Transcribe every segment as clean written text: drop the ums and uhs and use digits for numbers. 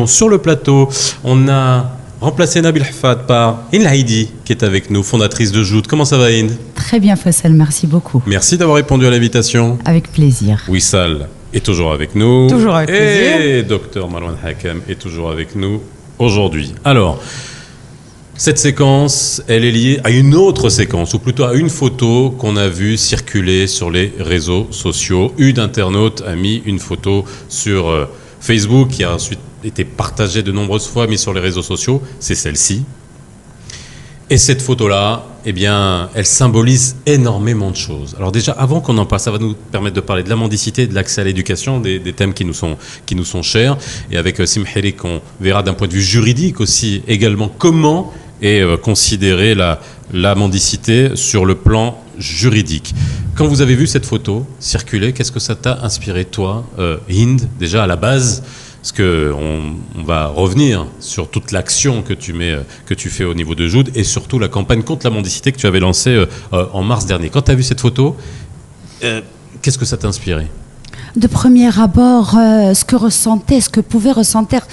Sur le plateau, on a remplacé Nabil Hafad par Hind Haïdi, qui est avec nous, fondatrice de Jout. Comment ça va, Hind? Très bien, Faisal, merci beaucoup. Merci d'avoir répondu à l'invitation. Avec plaisir. Wissal est toujours avec nous. Toujours avec plaisir. Et Dr Marwan Hakam est toujours avec nous aujourd'hui. Alors, cette séquence, elle est liée à une autre séquence, ou plutôt à une photo qu'on a vue circuler sur les réseaux sociaux. Une internaute a mis une photo sur Facebook, qui a ensuite été partagée de nombreuses fois, mise sur les réseaux sociaux. C'est celle-ci. Et cette photo-là, eh bien, elle symbolise énormément de choses. Alors déjà, avant qu'on en parle, ça va nous permettre de parler de la mendicité et de l'accès à l'éducation, des thèmes qui nous sont chers. Et avec Simhirik, on verra d'un point de vue juridique aussi également comment est considérée la mendicité sur le plan juridique. Quand vous avez vu cette photo circuler, qu'est-ce que ça t'a inspiré, toi, Hind, déjà à la base? Parce qu'on va revenir sur toute l'action que tu fais au niveau de Jout et surtout la campagne contre la mendicité que tu avais lancée en mars dernier. Quand tu as vu cette photo, qu'est-ce que ça t'a inspiré? De premier abord, ce que pouvait ressentir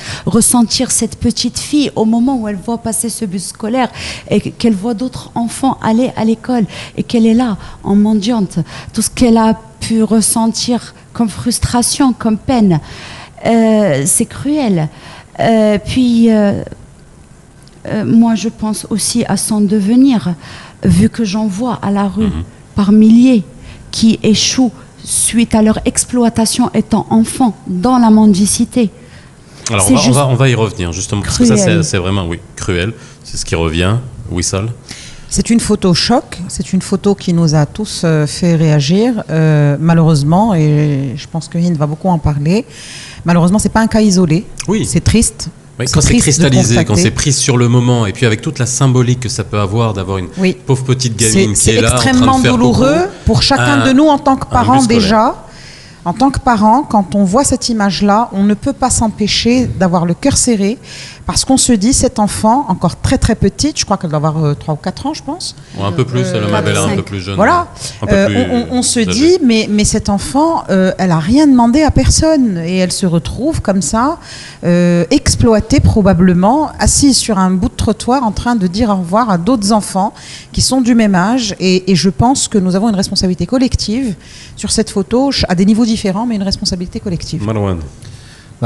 cette petite fille au moment où elle voit passer ce bus scolaire et qu'elle voit d'autres enfants aller à l'école et qu'elle est là, en mendiante. Tout ce qu'elle a pu ressentir comme frustration, comme peine. C'est cruel. Moi, je pense aussi à son devenir, vu que j'en vois à la rue par milliers qui échouent suite à leur exploitation étant enfants dans la mendicité. Alors, on va y revenir, justement, parce cruel. que ça, c'est vraiment, oui, cruel. C'est ce qui revient. Wissal? C'est une photo choc, c'est une photo qui nous a tous fait réagir, malheureusement, et je pense que Hind va beaucoup en parler. Malheureusement, c'est pas un cas isolé. Oui. C'est triste. Oui, quand c'est cristallisé, quand c'est pris sur le moment, et puis avec toute la symbolique que ça peut avoir d'avoir une pauvre petite gamine qui est là, c'est extrêmement douloureux pour chacun de nous en tant que parents déjà. En tant que parent, quand on voit cette image-là, on ne peut pas s'empêcher d'avoir le cœur serré parce qu'on se dit, cet enfant, encore très très petite, je crois qu'elle doit avoir 3 ou 4 ans, je pense. Un peu plus, elle est un peu plus jeune. Voilà. On se dit, mais cet enfant, elle n'a rien demandé à personne et elle se retrouve comme ça, exploitée probablement, assise sur un bout de trottoir en train de dire au revoir à d'autres enfants qui sont du même âge. Et je pense que nous avons une responsabilité collective sur cette photo, à des niveaux différents, mais une responsabilité collective. Marwan.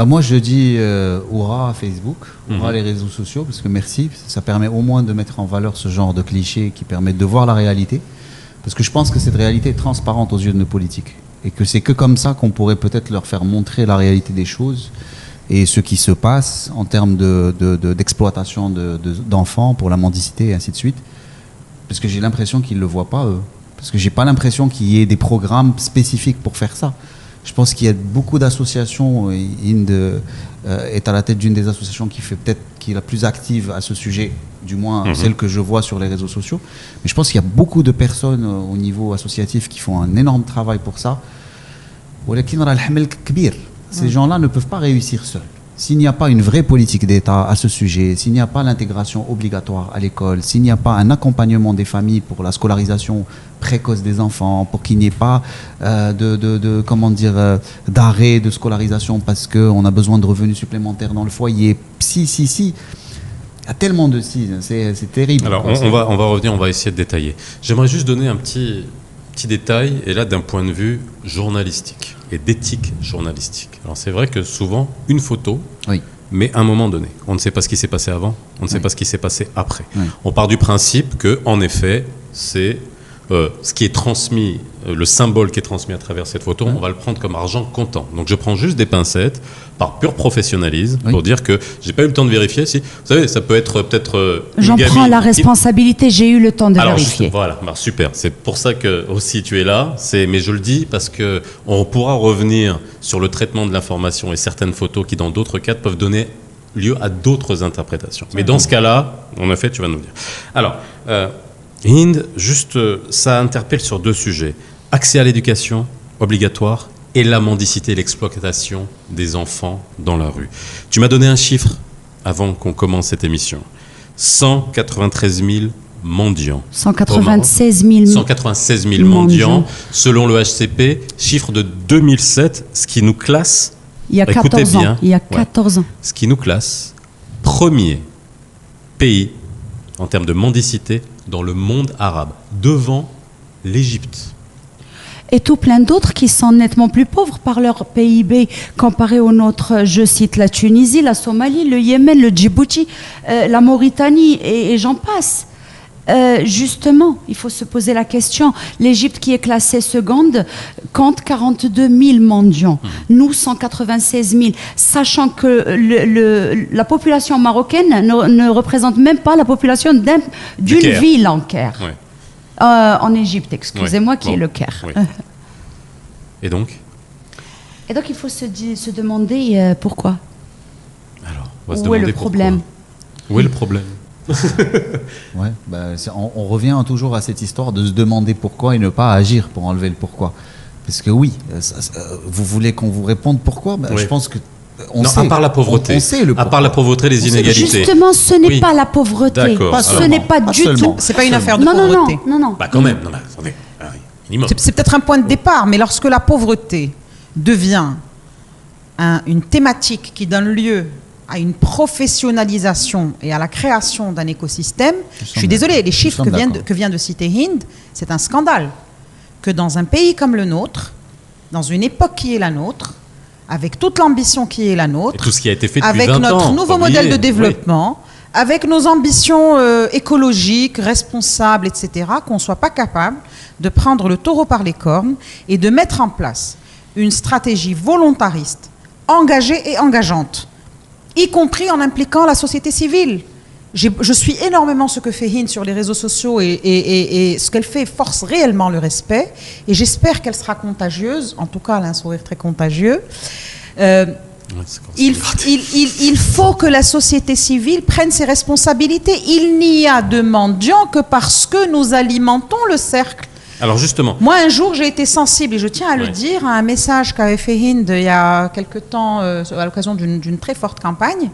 Moi, je dis hurrah à Facebook, hurrah les réseaux sociaux, parce que merci, ça permet au moins de mettre en valeur ce genre de clichés qui permettent de voir la réalité. Parce que je pense que cette réalité est transparente aux yeux de nos politiques. Et que c'est que comme ça qu'on pourrait peut-être leur faire montrer la réalité des choses et ce qui se passe en termes d'exploitation d'enfants pour la mendicité et ainsi de suite. Parce que j'ai l'impression qu'ils ne le voient pas, eux. Parce que j'ai pas l'impression qu'il y ait des programmes spécifiques pour faire ça. Je pense qu'il y a beaucoup d'associations. Hind est à la tête d'une des associations qui est la plus active à ce sujet, du moins celle que je vois sur les réseaux sociaux. Mais je pense qu'il y a beaucoup de personnes au niveau associatif qui font un énorme travail pour ça. Ces gens-là ne peuvent pas réussir seuls. S'il n'y a pas une vraie politique d'État à ce sujet, s'il n'y a pas l'intégration obligatoire à l'école, s'il n'y a pas un accompagnement des familles pour la scolarisation précoce des enfants, pour qu'il n'y ait pas d'arrêt de scolarisation parce qu'on a besoin de revenus supplémentaires dans le foyer, si. Il y a tellement de si, c'est terrible. Alors, on va revenir, on va essayer de détailler. J'aimerais juste donner un petit détail, et là d'un point de vue journalistique et d'éthique journalistique. Alors c'est vrai que souvent, une photo, mais à un moment donné, on ne sait pas ce qui s'est passé avant, on ne sait pas ce qui s'est passé après. On part du principe que, en effet, c'est ce qui est transmis, le symbole qui est transmis à travers cette photo, on va le prendre comme argent comptant. Donc je prends juste des pincettes, par pur professionnalisme, pour dire que j'ai pas eu le temps de vérifier. Si, vous savez, ça peut être peut-être. J'en prends la responsabilité, j'ai eu le temps de vérifier. Voilà, super. C'est pour ça que aussi tu es là. Mais je le dis parce que on pourra revenir sur le traitement de l'information et certaines photos qui, dans d'autres cas, peuvent donner lieu à d'autres interprétations. Mais dans ce cas-là, en effet, tu vas nous dire. Alors, Hind, juste, ça interpelle sur 2 sujets. Accès à l'éducation obligatoire et la mendicité et l'exploitation des enfants dans la rue. Tu m'as donné un chiffre avant qu'on commence cette émission. 193 000 mendiants. 196 000 mendiants, selon le HCP, chiffre de 2007, ce qui nous classe Il y a Écoutez 14 ans. bien. Il y a 14 ans. Ce qui nous classe premier pays en termes de mendicité dans le monde arabe, devant l'Égypte. Et tout plein d'autres qui sont nettement plus pauvres par leur PIB comparé aux nôtres. Je cite la Tunisie, la Somalie, le Yémen, le Djibouti, la Mauritanie et j'en passe. Justement, il faut se poser la question. L'Égypte, qui est classée seconde, compte 42 000 mendiants. Nous, 196 000. Sachant que la population marocaine ne représente même pas la population d'une ville en Caire. Ouais. En Égypte, excusez-moi, qui est le Caire. Oui. Et donc, il faut se demander pourquoi. alors, on va se Où est demander le problème? pourquoi. Où est le problème? Ouais, on revient toujours à cette histoire de se demander pourquoi et ne pas agir pour enlever le pourquoi. Parce que oui, vous voulez qu'on vous réponde pourquoi? Oui. Je pense que on Non, sait. à part la pauvreté. On sait le à pourquoi. part la pauvreté, les inégalités. Justement, ce n'est Oui. pas la pauvreté. D'accord. Pas Ce seulement. n'est pas Pas du seulement. tout. C'est pas une affaire de Non, non, pauvreté. non, non, non. Bah quand même, non, mais attendez. Ah oui, minimum. C'est peut-être un point de départ, mais lorsque la pauvreté devient une thématique qui donne lieu à une professionnalisation et à la création d'un écosystème, je suis désolée, les chiffres que vient de citer Hind, c'est un scandale. Que dans un pays comme le nôtre, dans une époque qui est la nôtre, avec toute l'ambition qui est la Et nôtre, tout ce qui a été fait depuis avec 20 ans. notre nouveau faut modèle de oublier. développement, avec nos ambitions écologiques, responsables, etc., qu'on ne soit pas capable de prendre le taureau par les cornes et de mettre en place une stratégie volontariste, engagée et engageante, y compris en impliquant la société civile. Je suis énormément ce que fait Hind sur les réseaux sociaux et ce qu'elle fait force réellement le respect et j'espère qu'elle sera contagieuse, en tout cas elle a un sourire très contagieux. Il faut que la société civile prenne ses responsabilités. Il n'y a de mendiants que parce que nous alimentons le cercle. Alors justement. Moi, un jour, j'ai été sensible, et je tiens à le Ouais. dire, à un message qu'avait fait Hind il y a quelque temps, à l'occasion d'une très forte campagne.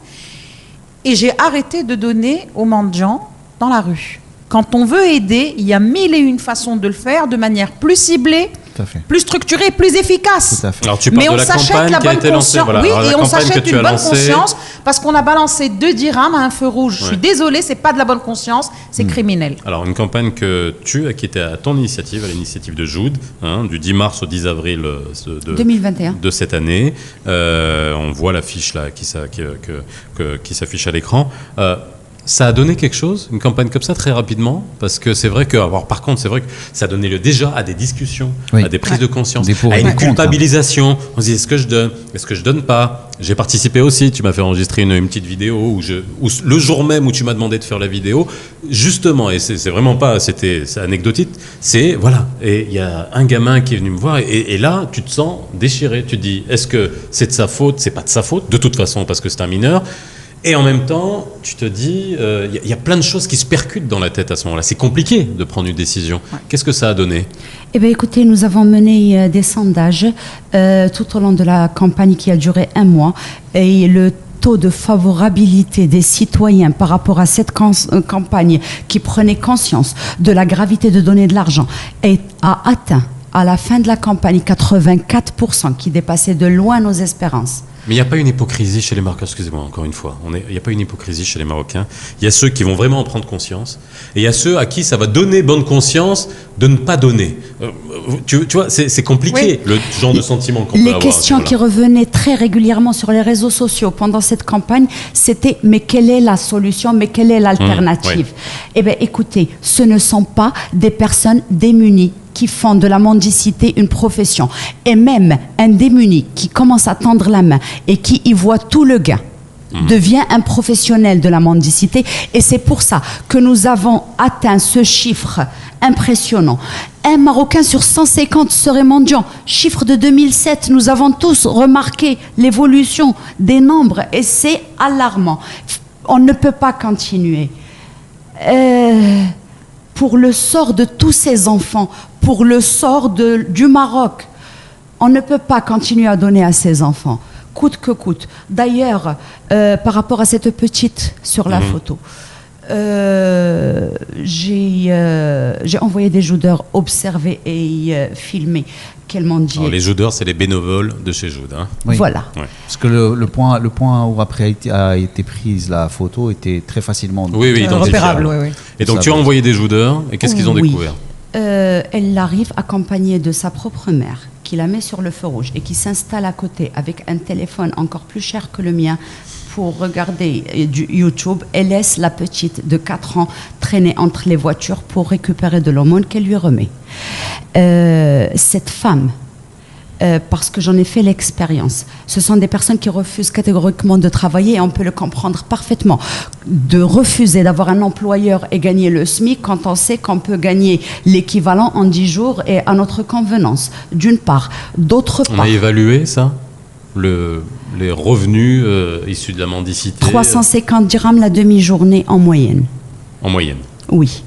Et j'ai arrêté de donner aux mendiants dans la rue. Quand on veut aider, il y a 1001 façons de le faire de manière plus ciblée, Tout à fait. plus structurée, plus efficace. Tout à fait. Alors tu parles Mais de on la s'achète campagne la qui a bonne été lancée. conscience. Voilà. Oui, Alors, la et on campagne que s'achète tu une as bonne lancée- conscience parce qu'on a balancé 2 dirhams à un feu rouge. Je suis Ouais. désolée, c'est pas de la bonne conscience, c'est criminel. Alors, une campagne qui était à ton initiative, à l'initiative de Joud, du 10 mars au 10 avril 2021. de cette année. On voit l'affiche là qui s'affiche à l'écran. Ça a donné quelque chose, une campagne comme ça, très rapidement, parce que c'est vrai que, alors, par contre, c'est vrai que ça a donné lieu déjà à des discussions, Oui. à des prises de conscience, Des pour à et une des contre, culpabilisation. On se dit, est-ce que je donne, est-ce que je donne pas? J'ai participé aussi, tu m'as fait enregistrer une petite vidéo où le jour même où tu m'as demandé de faire la vidéo, justement, et c'est vraiment pas, c'est anecdotique, c'est, voilà, et il y a un gamin qui est venu me voir, et là, tu te sens déchiré, tu te dis, est-ce que c'est de sa faute? C'est pas de sa faute, de toute façon, parce que c'est un mineur. Et en même temps, tu te dis, il y a plein de choses qui se percutent dans la tête à ce moment-là. C'est compliqué de prendre une décision. Qu'est-ce que ça a donné? Eh bien, écoutez, nous avons mené des sondages tout au long de la campagne qui a duré 1 mois. Et le taux de favorabilité des citoyens par rapport à cette campagne qui prenait conscience de la gravité de donner de l'argent a atteint, à la fin de la campagne, 84%, qui dépassait de loin nos espérances. Mais il n'y a pas une hypocrisie chez les Marocains, excusez-moi encore une fois, il n'y a pas une hypocrisie chez les Marocains. Il y a ceux qui vont vraiment en prendre conscience, et il y a ceux à qui ça va donner bonne conscience de ne pas donner. Tu vois, c'est compliqué, le genre de sentiment qu'on peut avoir. Les questions qui revenaient très régulièrement sur les réseaux sociaux pendant cette campagne, c'était mais quelle est la solution, mais quelle est l'alternative? Eh bien écoutez, ce ne sont pas des personnes démunies qui font de la mendicité une profession. Et même un démuni qui commence à tendre la main et qui y voit tout le gain devient un professionnel de la mendicité. Et c'est pour ça que nous avons atteint ce chiffre impressionnant. Un Marocain sur 150 serait mendiant. Chiffre de 2007, nous avons tous remarqué l'évolution des nombres et c'est alarmant. On ne peut pas continuer. Pour le sort de tous ces enfants, pour le sort du Maroc, on ne peut pas continuer à donner à ces enfants, coûte que coûte. D'ailleurs, par rapport à cette petite sur la photo, J'ai envoyé des joudeurs observer et filmer qu'elles m'ont dit. Alors, les joudeurs, c'est les bénévoles de chez Joude. Hein. Oui. Voilà. Ouais. Parce que le point où après a été prise la photo était très facilement Oui, identifiable. Repérable, oui, oui. Et donc, Ça tu as va. envoyé des joudeurs, et qu'est-ce qu'ils ont Oui. découvert? Elle arrive accompagnée de sa propre mère, qui la met sur le feu rouge et qui s'installe à côté avec un téléphone encore plus cher que le mien pour regarder du YouTube et laisse la petite de 4 ans traîner entre les voitures pour récupérer de l'aumône qu'elle lui remet. Cette femme, parce que j'en ai fait l'expérience. Ce sont des personnes qui refusent catégoriquement de travailler et on peut le comprendre parfaitement. De refuser d'avoir un employeur et gagner le SMIC quand on sait qu'on peut gagner l'équivalent en 10 jours et à notre convenance, d'une part. D'autre On part, a évalué ça, les revenus issus de la mendicité 350 dirhams la demi-journée en moyenne. en moyenne. Oui.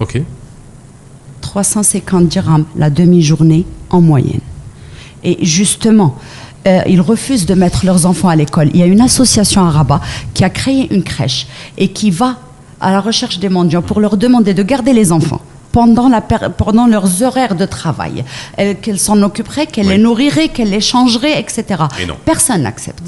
Ok. 350 dirhams la demi-journée en moyenne. Et justement, ils refusent de mettre leurs enfants à l'école. Il y a une association à Rabat qui a créé une crèche et qui va à la recherche des mendiants pour leur demander de garder les enfants pendant leurs horaires de travail. Qu'elle s'en occuperait, qu'elle Oui. les nourrirait, qu'elle les changerait, etc. Et non. Personne n'accepte.